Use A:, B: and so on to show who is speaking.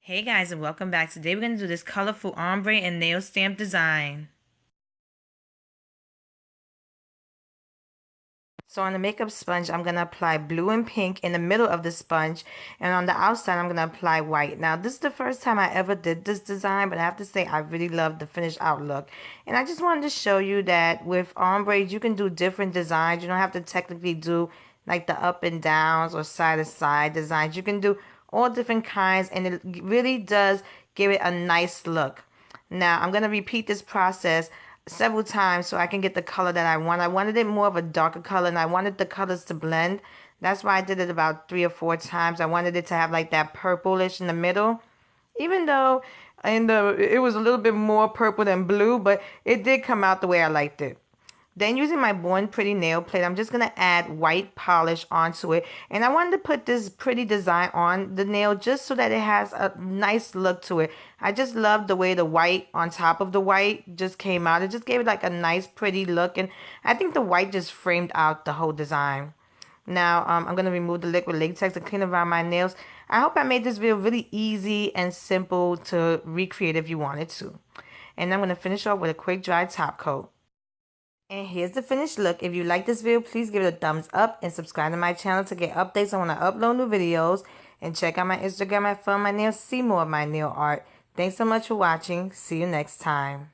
A: Hey guys, and welcome back. Today we're going to do this colorful ombre and nail stamp design. So on the makeup sponge, I'm going to apply blue and pink in the middle of the sponge, and on the outside, I'm going to apply white. Now, this is the first time I ever did this design, but I have to say I really love the finished outlook. And I just wanted to show you that with ombre, you can do different designs. You don't have to technically do like the up and downs or side to side designs. You can do all different kinds, and it really does give it a nice look. Now, I'm going to repeat this process several times so I can get the color that I want. I wanted it more of a darker color, and I wanted the colors to blend. That's why I did it about 3 or 4 times. I wanted it to have like that purplish in the middle. Even though it was a little bit more purple than blue, but it did come out the way I liked it. Then using my Born Pretty nail plate, I'm just going to add white polish onto it. And I wanted to put this pretty design on the nail just so that it has a nice look to it. I just love the way the white on top of the white just came out. It just gave it like a nice pretty look. And I think the white just framed out the whole design. Now, I'm going to remove the liquid latex and clean around my nails. I hope I made this video really easy and simple to recreate if you wanted to. And I'm going to finish off with a quick dry top coat. And here's the finished look. If you like this video, please give it a thumbs up and subscribe to my channel to get updates on when I upload new videos. And check out my Instagram at Funwithmynails to see more of my nail art. Thanks so much for watching. See you next time.